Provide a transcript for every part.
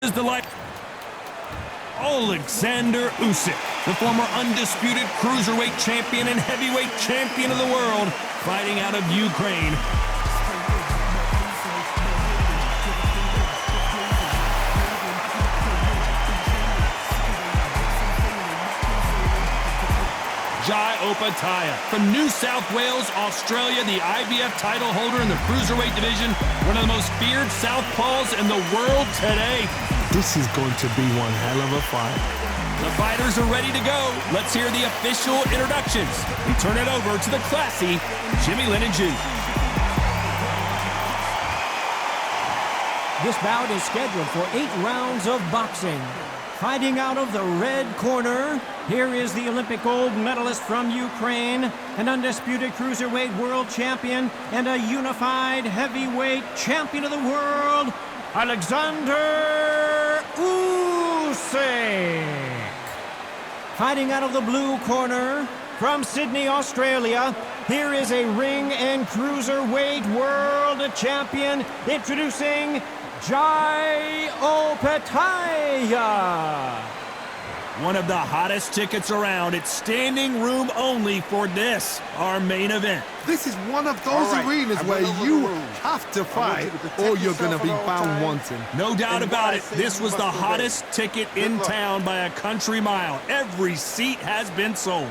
Is the light. Alexander Usyk, the former undisputed cruiserweight champion and heavyweight champion of the world, fighting out of Ukraine. Jai Opetaia from New South Wales, Australia, the IBF title holder in the cruiserweight division, one of the most feared southpaws in the world today. This is going to be one hell of a fight. The fighters are ready to go. Let's hear the official introductions. We turn it over to the classy Jimmy Lennon Jr. This bout is scheduled for 8 rounds of boxing. Fighting out of the red corner, here is the Olympic gold medalist from Ukraine, an undisputed cruiserweight world champion, and a unified heavyweight champion of the world, Alexander Usyk. Fighting out of the blue corner, from Sydney, Australia, here is a ring and cruiserweight world champion, introducing Jai Opetaia. One of the hottest tickets around. It's standing room only for this, our main event. This is one of those arenas where you have to fight or you're going to be found wanting. No doubt about it, this was the hottest ticket in town by a country mile. Every seat has been sold.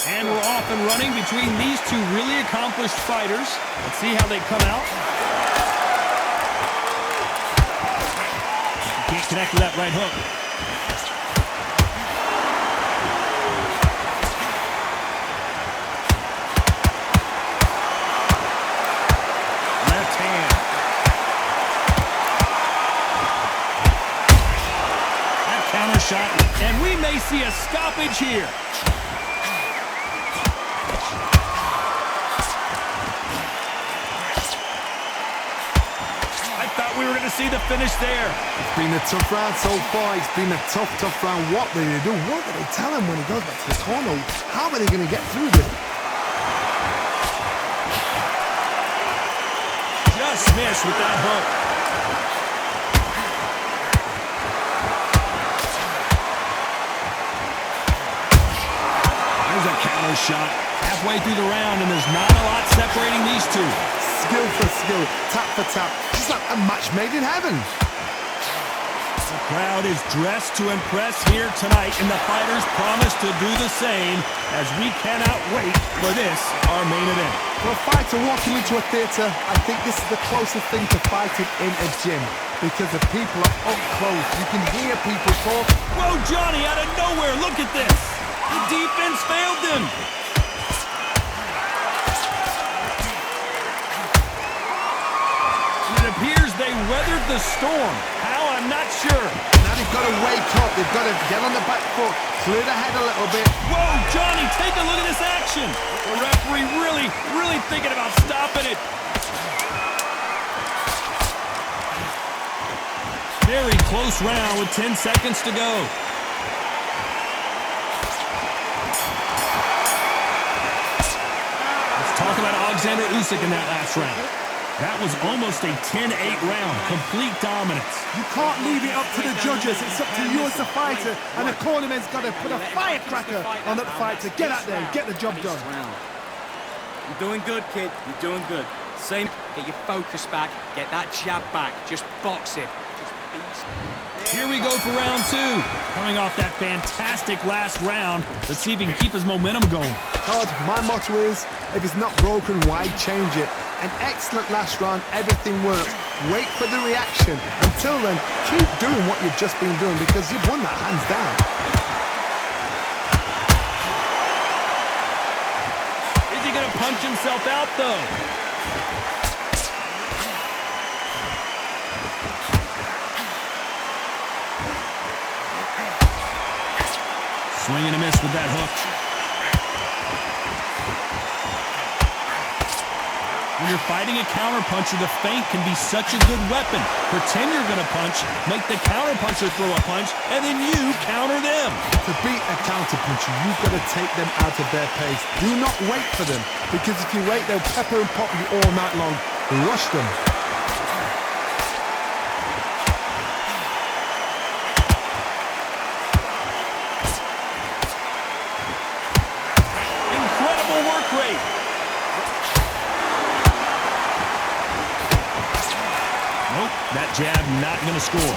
And we're off and running between these two really accomplished fighters. Let's see how they come out. Can't connect with that right hook. Left hand. That counter shot. And we may see a stoppage here. We were going to see the finish there. It's been a tough round so far. It's been a tough round. What will they do? What will they tell him when he goes back to the corner? How are they going to get through this? Just missed with that hook. There's a counter shot. Halfway through the round, and there's not a lot separating these two. Skill for skill, tap for tap. It's like a match made in heaven. The crowd is dressed to impress here tonight, and the fighters promise to do the same as we cannot wait for this, our main event. For a fighter walking into a theatre, I think this is the closest thing to fighting in a gym because the people are up close. You can hear people talk. Whoa, Johnny, out of nowhere, look at this. The defense failed them. It appears they weathered the storm. How? I'm not sure. Now they've got to wake up. They've got to get on the back foot, clear the head a little bit. Whoa, Johnny, take a look at this action. The referee really thinking about stopping it. Very close round with 10 seconds to go. Let's talk about Alexander Usyk in that last round. That was almost a 10-8 round, complete dominance. You can't leave it up to the judges. It's up to you as the fighter, and the cornerman's got to put a firecracker on that fight to get out there and get the job done. You're doing good, kid. You're doing good. Same. Get your focus back. Get that jab back. Just box it. Here we go for round two. Coming off that fantastic last round, let's see if he can keep his momentum going. Todd, my motto is, if it's not broken, why change it? An excellent last round, everything works. Wait for the reaction. Until then, keep doing what you've just been doing because you've won that hands down. Is he going to punch himself out, though? Swing and a miss with that hook. When you're fighting a counterpuncher, the feint can be such a good weapon. Pretend you're going to punch, make the counterpuncher throw a punch, and then you counter them. To beat a counterpuncher, you've got to take them out of their pace. Do not wait for them, because if you wait, they'll pepper and pop you all night long. Rush them. Incredible work rate. Nope, that jab not going to score.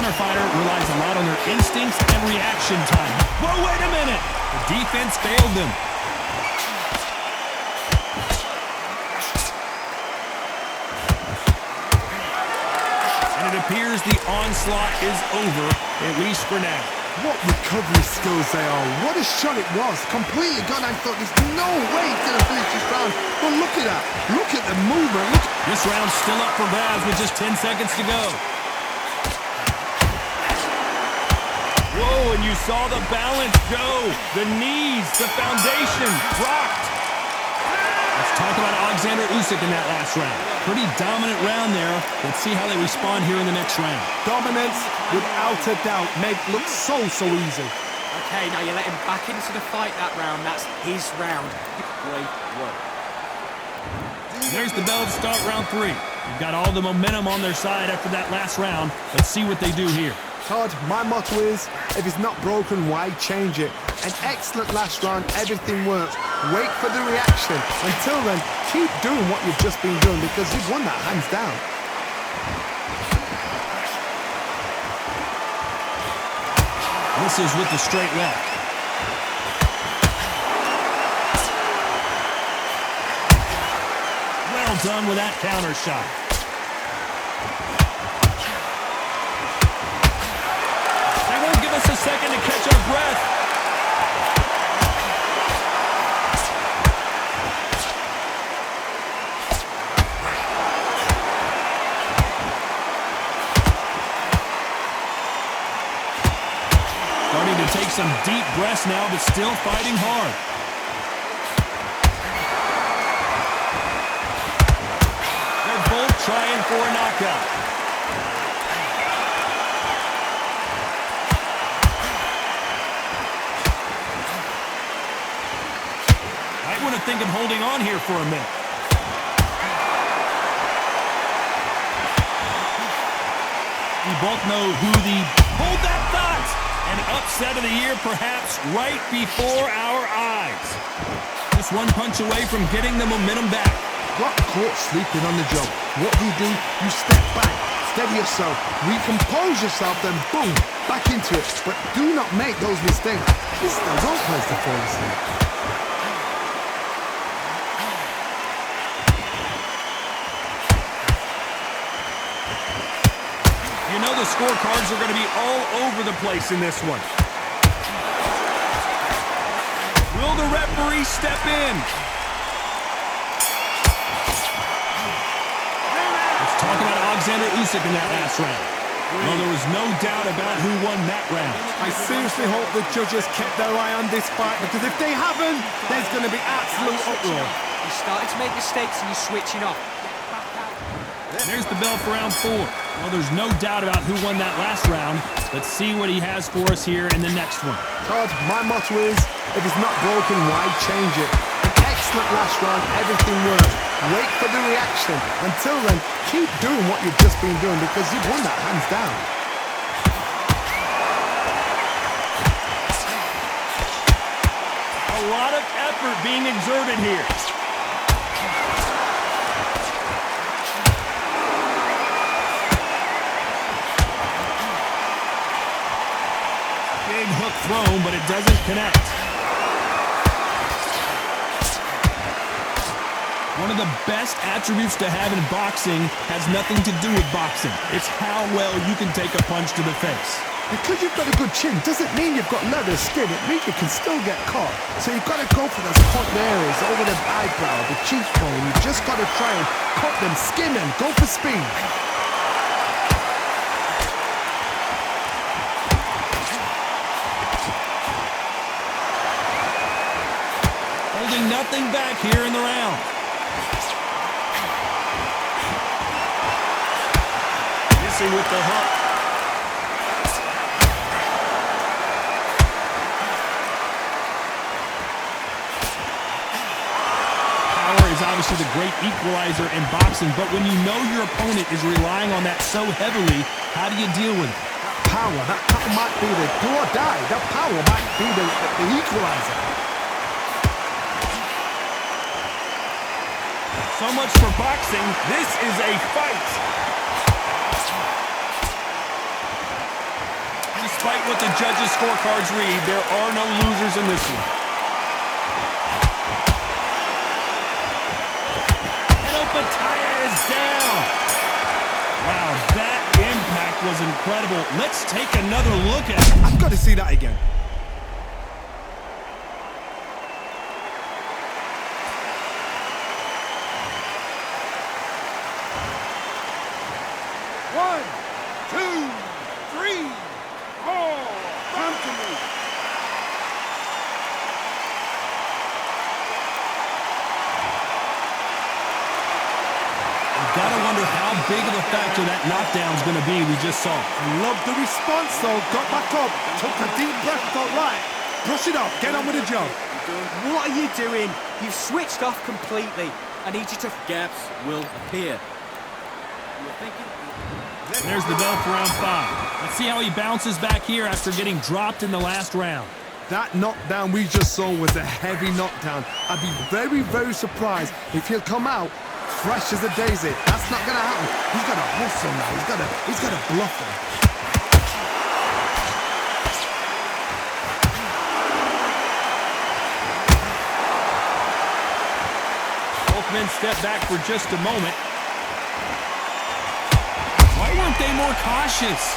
Fighter relies a lot on their instincts and reaction time. Whoa, wait a minute! The defense failed them. And it appears the onslaught is over, at least for now. What recovery skills they are. What a shot it was. Completely gone. I thought there's no way he's going to finish this round. But look at that. Look at the movement. Look. This round's still up for grabs with just 10 seconds to go. Whoa, and you saw the balance go. The knees, the foundation, rocked. Let's talk about Alexander Usyk in that last round. Pretty dominant round there. Let's see how they respond here in the next round. Dominance, without a doubt, made look so easy. Okay, now you let him back into the fight that round. That's his round. Great work. There's the bell to start round 3. They've got all the momentum on their side after that last round. Let's see what they do here. Todd, my motto is, if it's not broken, why change it? An excellent last round, everything works. Wait for the reaction. Until then, keep doing what you've just been doing because you've won that hands down. This is with the straight left. Well done with that counter shot. Give us a second to catch our breath. Starting to take some deep breaths now, but still fighting hard. They're both trying for a knockout. Think of holding on here for a minute. We both know who the hold that thought an upset of the year perhaps right before our eyes. Just one punch away from getting the momentum back. Got caught sleeping on the job. What do? You step back, steady yourself, recompose yourself, then boom, back into it. But do not make those mistakes. This is the wrong place to fall asleep. You know the scorecards are going to be all over the place in this one. Will the referee step in? Let's talk about Alexander Usyk in that last round. Well, there was no doubt about who won that round. I seriously hope the judges kept their eye on this fight, because if they haven't, there's going to be absolute uproar. You're starting to make mistakes and you're switching off. There's the bell for round 4. Well, there's no doubt about who won that last round. Let's see what he has for us here in the next one. Todd, my motto is, if it's not broken, why change it? An excellent last round, everything works. Wait for the reaction. Until then, keep doing what you've just been doing because you've won that hands down. A lot of effort being exerted here. Big hook thrown, but it doesn't connect. One of the best attributes to have in boxing has nothing to do with boxing. It's how well you can take a punch to the face. Because you've got a good chin doesn't mean you've got leather skin. It means you can still get caught. So you've got to go for those hot areas over the eyebrow, the cheekbone. You've just got to try and cut them, skin them, go for speed. holding nothing back here in the round. Missing with the hook. Is obviously the great equalizer in boxing, but when you know your opponent is relying on that so heavily, how do you deal with it? That power might be the do or die. That power might be the equalizer. So much for boxing. This is a fight. Despite what the judges' scorecards read, there are no losers in this one. Opetaia is down. Wow, that impact was incredible. Let's take another look at it. I've got to see that again. One, two, three, four. Come to me. Gotta wonder how big of a factor that knockdown's gonna be we just saw. Loved the response though, got back up, took a deep breath, thought, right, brush it off, get on with the job. What are you doing? You've switched off completely. I need you to... Gaps will appear. You're thinking... There's the bell for round 5. Let's see how he bounces back here after getting dropped in the last round. That knockdown we just saw was a heavy knockdown. I'd be very, very surprised if he'll come out fresh as a daisy. That's not gonna happen. He's got to hustle now. He's got to bluff him. Both men step back for just a moment. Why weren't they more cautious?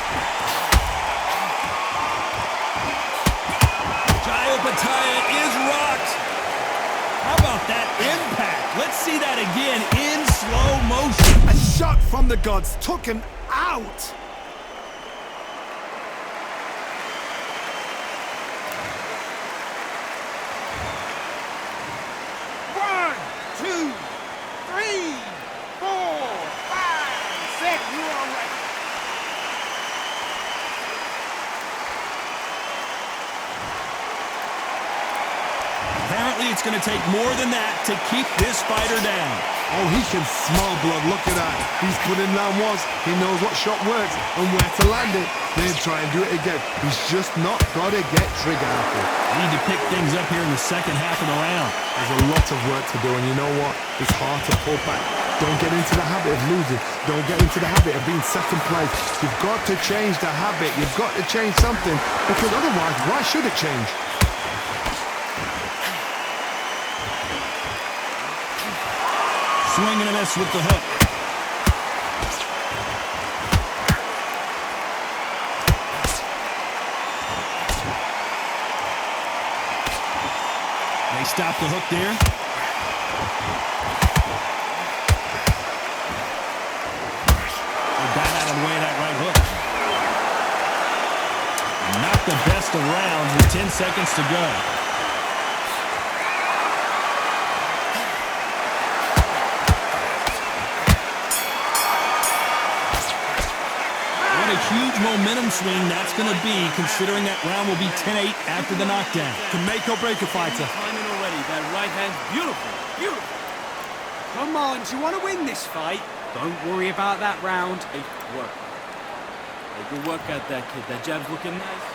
Jai Opetaia is rocked. How about that impact? Let's see that again in slow motion. A shot from the gods took him out. One, two, three, four, five, six. You are ready. Apparently it's going to take more than that to keep this fighter down. Oh, he can smell blood. Look at that. He's put in round once. He knows what shot works and where to land it. Then try and do it again. He's just not got to get trigger happy. Need to pick things up here in the second half of the round. There's a lot of work to do, and you know what? It's hard to pull back. Don't get into the habit of losing. Don't get into the habit of being second place. You've got to change the habit. You've got to change something, because otherwise, why should it change? Swing and a miss with the hook. They stop the hook there. They got out of the way of that right hook. Not the best of rounds with 10 seconds to go. Huge momentum swing that's going to be, considering that round will be 10-8 after the knockdown. To make or break a fighter. Timing already. That right hand's beautiful. Beautiful. Come on, do you want to win this fight? Don't worry about that round. Hey, work. Hey, good work out there, kid. That jab's looking nice.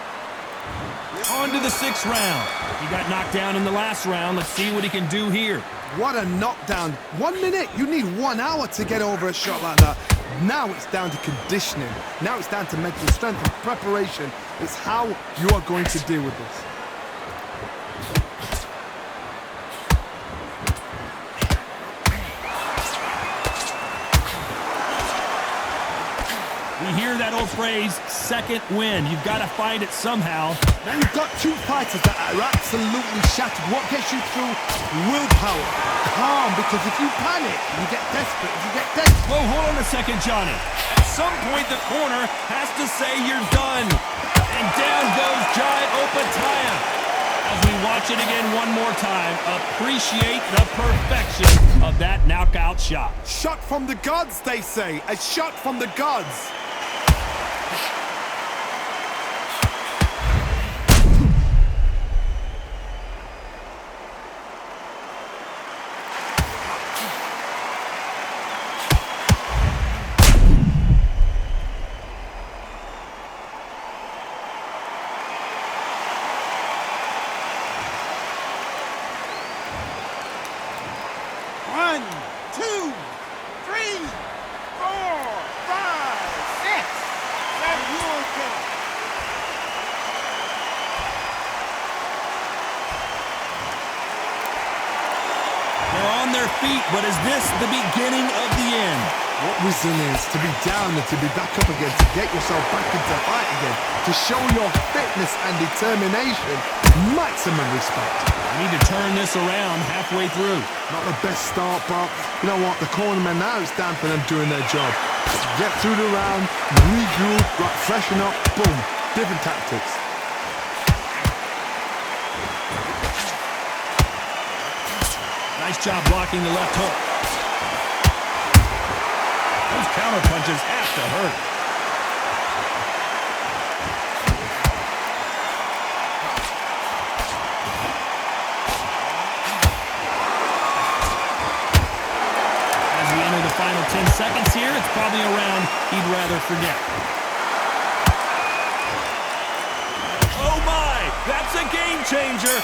On to the 6th round. He got knocked down in the last round. Let's see what he can do here. What a knockdown. 1 minute. You need 1 hour to get over a shot like that. Now it's down to conditioning. Now it's down to mental strength and preparation. It's how you are going to deal with this. We hear that old phrase, second win. You've got to find it somehow. Now you've got 2 fighters that are absolutely shattered. What gets you through? Willpower. Calm, because if you panic, you get desperate. If you get desperate... Whoa, hold on a second, Johnny. At some point, the corner has to say you're done. And down goes Jai Opetaia. As we watch watch it again one more time. Appreciate the perfection of that knockout shot. Shot from the gods, they say. A shot from the gods. One, two, three, four, five, six, seven. You okay? They're on their feet, but is this the beginning of the end? What resilience to be down and to be back up again, to get yourself back into the fight again, to show your fitness and determination. Maximum respect. I need to turn this around halfway through. Not the best start, but you know what? The cornermen now, it's down for them doing their job. Get through the round, regroup, right, freshen up, boom. Different tactics. Nice job blocking the left hook. Those counter punches have to hurt. As we enter the final 10 seconds here, it's probably a round he'd rather forget. Oh my! That's a game changer!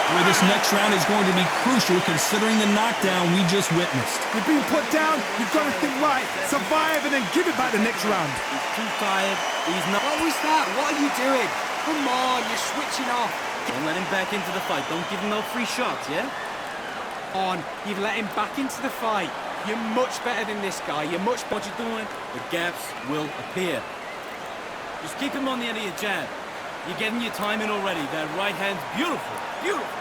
Where this next round is going to be crucial considering the knockdown we just witnessed. You've been put down, you've got to think right, survive and then give it back the next round. He's too tired. He's not. What was that? What are you doing? Come on, you're switching off. Don't let him back into the fight. Don't give him no free shots, yeah? On, you've let him back into the fight. You're much better than this guy. You're much better. What you're doing, the gaps will appear. Just keep him on the end of your jab. You're getting your time in already. That right hand's beautiful. Beautiful.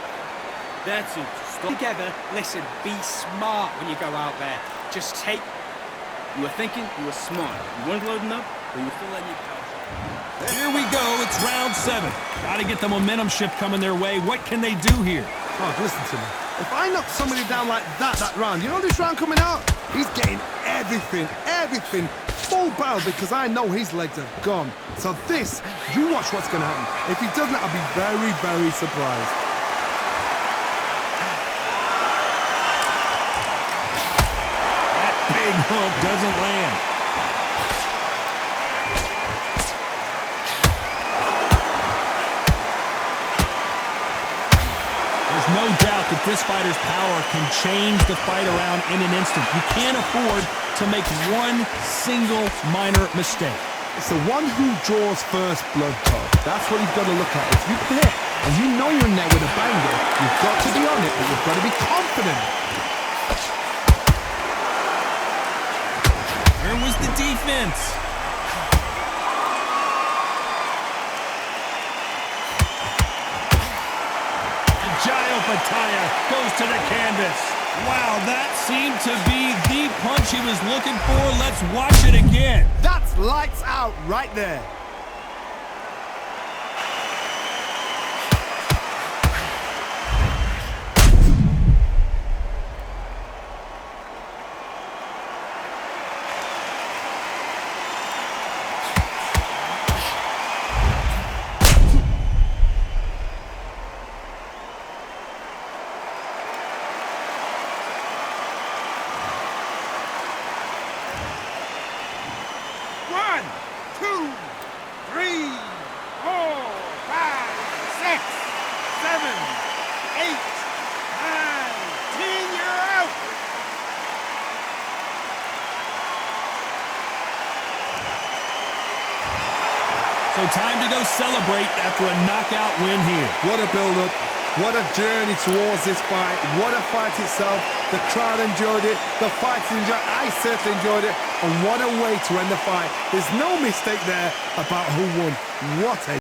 That's it. Stop. Together, listen, be smart when you go out there. Just take... You were thinking, you were smart. You weren't loading up, but you were still letting your power show. Here we go. It's round 7. Got to get the momentum shift coming their way. What can they do here? Oh, listen to me. If I knock somebody down like that round, you know this round coming out? He's getting everything, full barrel because I know his legs are gone. So this, you watch what's going to happen. If he doesn't, I'll be very, very surprised. Big hook doesn't land. There's no doubt that this fighter's power can change the fight around in an instant. You can't afford to make one single minor mistake. It's the one who draws first blood, Todd. That's what you've got to look at. If you hit and you know you're in there with a banger, you've got to be on it, but you've got to be confident. Where was the defense? Jayo Pataya goes to the canvas. Wow, that seemed to be the punch he was looking for. Let's watch it again. That's lights out right there. One, two, three, four, five, six, seven, eight, nine, 10. You're out. So time to go celebrate after a knockout win here. What a build-up. What a journey towards this fight. What a fight itself. The crowd enjoyed it. The fighters enjoyed it. I certainly enjoyed it. And what a way to end the fight. There's no mistake there about who won. What a